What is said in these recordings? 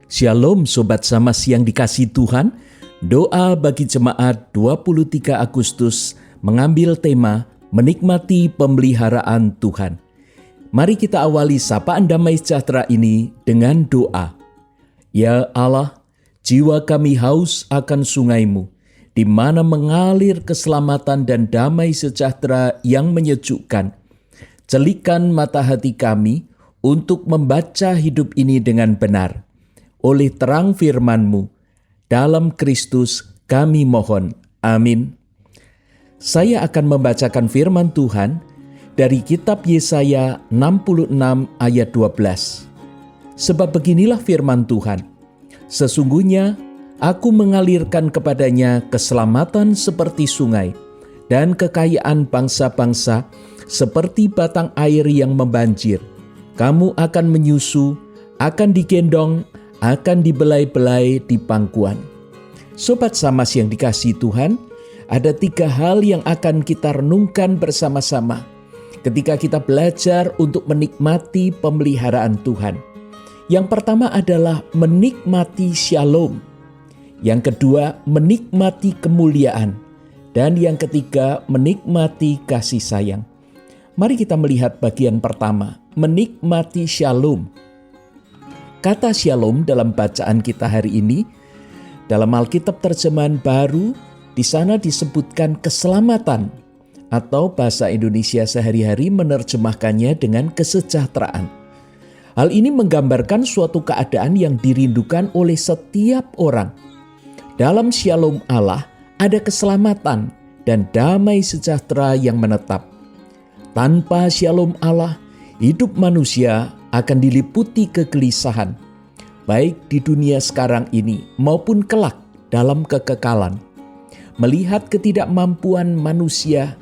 Shalom Sobat Samas yang dikasihi Tuhan. Doa bagi jemaat 23 Agustus mengambil tema menikmati pemeliharaan Tuhan. Mari kita awali sapaan damai sejahtera ini dengan doa. Ya Allah, jiwa kami haus akan sungai-Mu, di mana mengalir keselamatan dan damai sejahtera yang menyejukkan. Celikan mata hati kami untuk membaca hidup ini dengan benar. Oleh terang firman-Mu, dalam Kristus kami mohon. Amin. Saya akan membacakan firman Tuhan dari kitab Yesaya 66 ayat 12. Sebab beginilah firman Tuhan, sesungguhnya aku mengalirkan kepadanya keselamatan seperti sungai, dan kekayaan bangsa-bangsa seperti batang air yang membanjir. Kamu akan menyusu, akan digendong, akan dibelai-belai di pangkuan. Sobat Samas yang dikasihi Tuhan, ada 3 hal yang akan kita renungkan bersama-sama ketika kita belajar untuk menikmati pemeliharaan Tuhan. Yang pertama adalah menikmati shalom. Yang kedua, menikmati kemuliaan. Dan yang ketiga, menikmati kasih sayang. Mari kita melihat bagian pertama, menikmati shalom. Kata shalom dalam bacaan kita hari ini, dalam Alkitab terjemahan baru, di sana disebutkan keselamatan, atau bahasa Indonesia sehari-hari menerjemahkannya dengan kesejahteraan. Hal ini menggambarkan suatu keadaan yang dirindukan oleh setiap orang. Dalam shalom Allah ada keselamatan dan damai sejahtera yang menetap. Tanpa shalom Allah, hidup manusia akan diliputi kegelisahan, baik di dunia sekarang ini maupun kelak dalam kekekalan. Melihat ketidakmampuan manusia,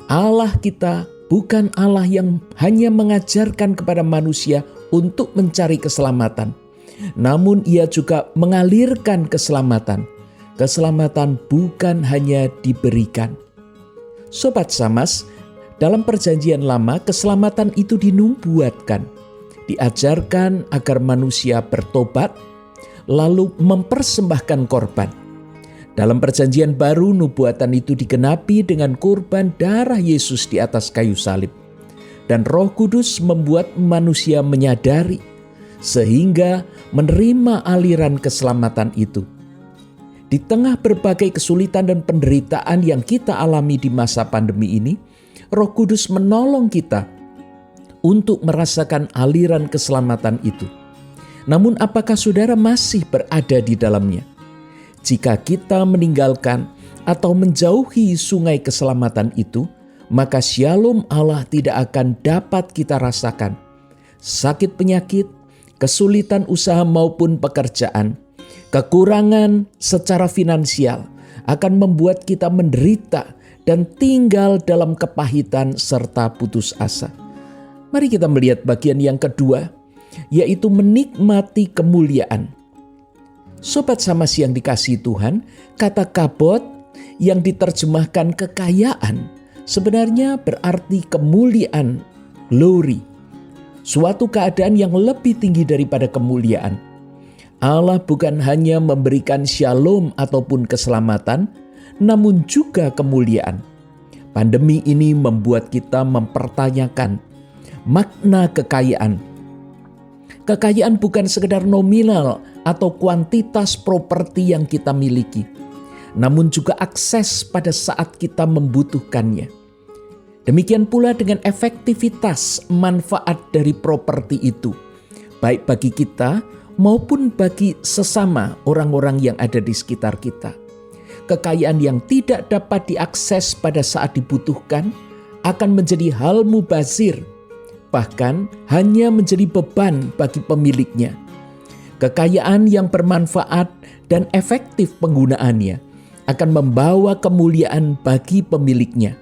Allah kita bukan Allah yang hanya mengajarkan kepada manusia untuk mencari keselamatan, namun Ia juga mengalirkan keselamatan. Keselamatan bukan hanya diberikan. Sobat Samas, dalam perjanjian lama keselamatan itu dinubuatkan, diajarkan agar manusia bertobat, lalu mempersembahkan korban. Dalam perjanjian baru, nubuatan itu digenapi dengan korban darah Yesus di atas kayu salib. Dan Roh Kudus membuat manusia menyadari, sehingga menerima aliran keselamatan itu. Di tengah berbagai kesulitan dan penderitaan yang kita alami di masa pandemi ini, Roh Kudus menolong kita untuk merasakan aliran keselamatan itu. Namun apakah saudara masih berada di dalamnya? Jika kita meninggalkan atau menjauhi sungai keselamatan itu, maka shalom Allah tidak akan dapat kita rasakan. Sakit penyakit, kesulitan usaha maupun pekerjaan, kekurangan secara finansial akan membuat kita menderita dan tinggal dalam kepahitan serta putus asa. Mari kita melihat bagian yang kedua, yaitu menikmati kemuliaan. Sobat Samas yang dikasihi Tuhan, kata kabot yang diterjemahkan kekayaan sebenarnya berarti kemuliaan, glory. Suatu keadaan yang lebih tinggi daripada kemuliaan. Allah bukan hanya memberikan shalom ataupun keselamatan, namun juga kemuliaan. Pandemi ini membuat kita mempertanyakan makna kekayaan. Kekayaan bukan sekedar nominal atau kuantitas properti yang kita miliki, namun juga akses pada saat kita membutuhkannya. Demikian pula dengan efektivitas manfaat dari properti itu, baik bagi kita maupun bagi sesama orang-orang yang ada di sekitar kita. Kekayaan yang tidak dapat diakses pada saat dibutuhkan akan menjadi hal mubazir, bahkan hanya menjadi beban bagi pemiliknya. Kekayaan yang bermanfaat dan efektif penggunaannya akan membawa kemuliaan bagi pemiliknya.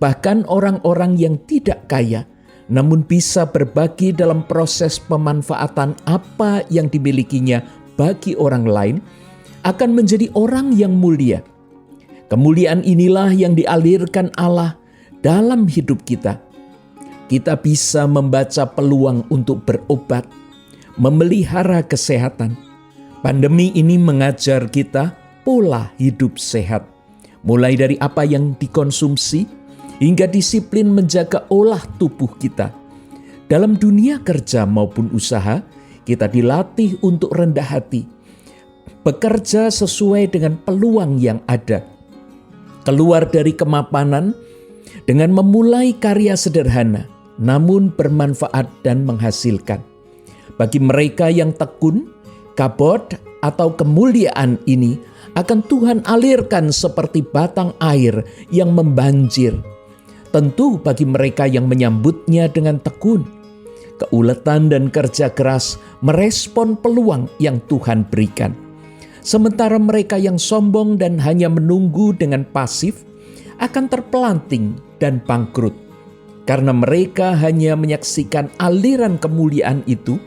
Bahkan orang-orang yang tidak kaya namun bisa berbagi dalam proses pemanfaatan apa yang dimilikinya bagi orang lain, akan menjadi orang yang mulia. Kemuliaan inilah yang dialirkan Allah dalam hidup kita. Kita bisa membaca peluang untuk berobat, memelihara kesehatan. Pandemi ini mengajar kita pola hidup sehat, mulai dari apa yang dikonsumsi hingga disiplin menjaga olah tubuh kita. Dalam dunia kerja maupun usaha, kita dilatih untuk rendah hati, bekerja sesuai dengan peluang yang ada, keluar dari kemapanan dengan memulai karya sederhana, namun bermanfaat dan menghasilkan. Bagi mereka yang tekun, kabod atau kemuliaan ini akan Tuhan alirkan seperti batang air yang membanjir. Tentu bagi mereka yang menyambutnya dengan tekun, keuletan dan kerja keras merespon peluang yang Tuhan berikan. Sementara mereka yang sombong dan hanya menunggu dengan pasif akan terpelanting dan bangkrut, karena mereka hanya menyaksikan aliran kemuliaan itu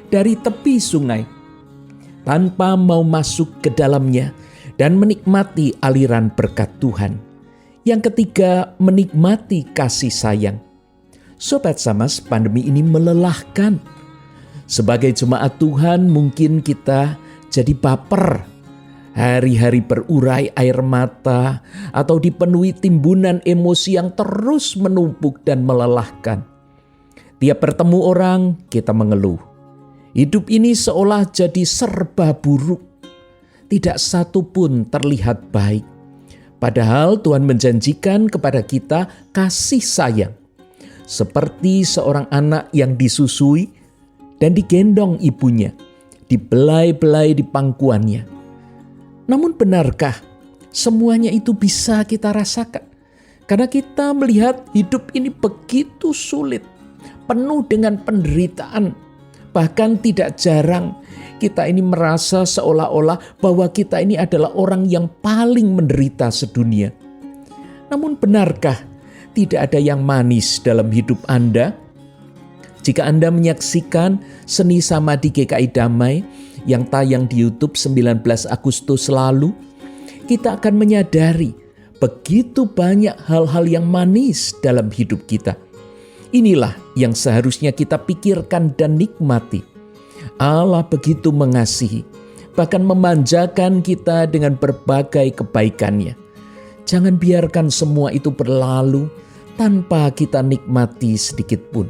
dari tepi sungai, tanpa mau masuk ke dalamnya dan menikmati aliran berkat Tuhan. Yang ketiga, menikmati kasih sayang. Sobat Samas, pandemi ini melelahkan. Sebagai jemaat Tuhan mungkin kita jadi baper. Hari-hari berurai air mata atau dipenuhi timbunan emosi yang terus menumpuk dan melelahkan. Tiap bertemu orang, kita mengeluh. Hidup ini seolah jadi serba buruk. Tidak satu pun terlihat baik. Padahal Tuhan menjanjikan kepada kita kasih sayang. Seperti seorang anak yang disusui dan digendong ibunya, dibelai-belai di pangkuannya. Namun benarkah semuanya itu bisa kita rasakan? Karena kita melihat hidup ini begitu sulit, penuh dengan penderitaan. Bahkan tidak jarang kita ini merasa seolah-olah bahwa kita ini adalah orang yang paling menderita sedunia. Namun benarkah tidak ada yang manis dalam hidup Anda? Jika Anda menyaksikan Seni Samadi GKI Damai yang tayang di YouTube 19 Agustus lalu, kita akan menyadari begitu banyak hal-hal yang manis dalam hidup kita. Inilah yang seharusnya kita pikirkan dan nikmati. Allah begitu mengasihi, bahkan memanjakan kita dengan berbagai kebaikannya. Jangan biarkan semua itu berlalu tanpa kita nikmati sedikit pun.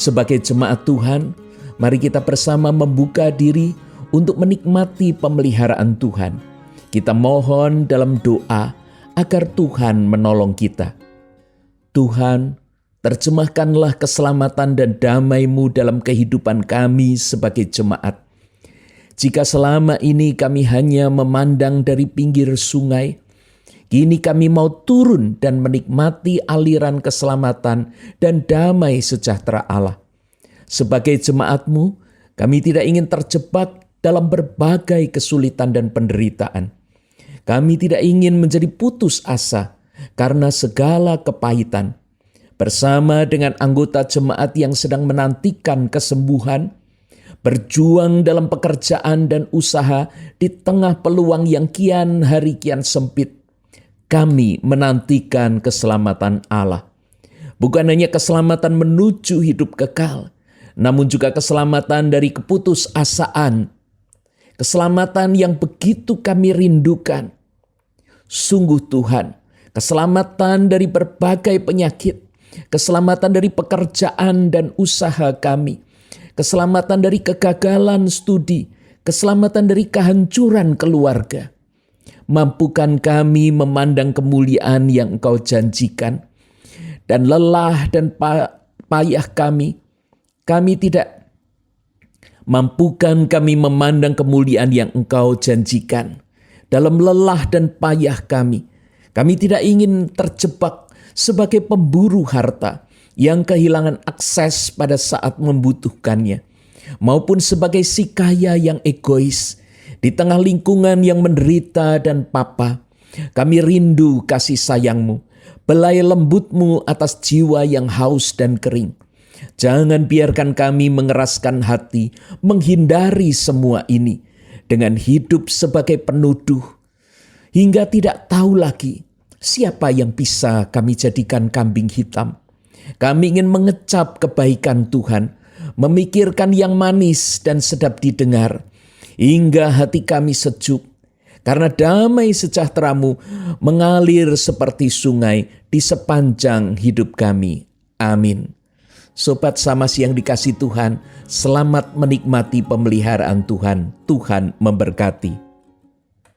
Sebagai jemaat Tuhan, mari kita bersama membuka diri untuk menikmati pemeliharaan Tuhan. Kita mohon dalam doa agar Tuhan menolong kita. Tuhan, terjemahkanlah keselamatan dan damai-Mu dalam kehidupan kami sebagai jemaat. Jika selama ini kami hanya memandang dari pinggir sungai, kini kami mau turun dan menikmati aliran keselamatan dan damai sejahtera Allah. Sebagai jemaat-Mu, kami tidak ingin terjebak dalam berbagai kesulitan dan penderitaan. Kami tidak ingin menjadi putus asa karena segala kepahitan. Bersama dengan anggota jemaat yang sedang menantikan kesembuhan, berjuang dalam pekerjaan dan usaha di tengah peluang yang kian hari kian sempit, kami menantikan keselamatan Allah. Bukan hanya keselamatan menuju hidup kekal, namun juga keselamatan dari keputusasaan. Keselamatan yang begitu kami rindukan. Sungguh Tuhan, keselamatan dari berbagai penyakit, keselamatan dari pekerjaan dan usaha kami, keselamatan dari kegagalan studi, keselamatan dari kehancuran keluarga. Mampukan kami memandang kemuliaan yang Engkau janjikan, dan lelah dan payah kami tidak. Mampukan kami memandang kemuliaan yang Engkau janjikan. Dalam lelah dan payah kami tidak ingin terjebak sebagai pemburu harta yang kehilangan akses pada saat membutuhkannya, maupun sebagai si kaya yang egois di tengah lingkungan yang menderita dan papa. Kami rindu kasih sayang-Mu, belai lembut-Mu atas jiwa yang haus dan kering. Jangan biarkan kami mengeraskan hati, menghindari semua ini dengan hidup sebagai penuduh, hingga tidak tahu lagi siapa yang bisa kami jadikan kambing hitam. Kami ingin mengecap kebaikan Tuhan, memikirkan yang manis dan sedap didengar, hingga hati kami sejuk, karena damai sejahtera-Mu mengalir seperti sungai di sepanjang hidup kami. Amin. Sobat Samas yang dikasihi Tuhan, selamat menikmati pemeliharaan Tuhan. Tuhan memberkati.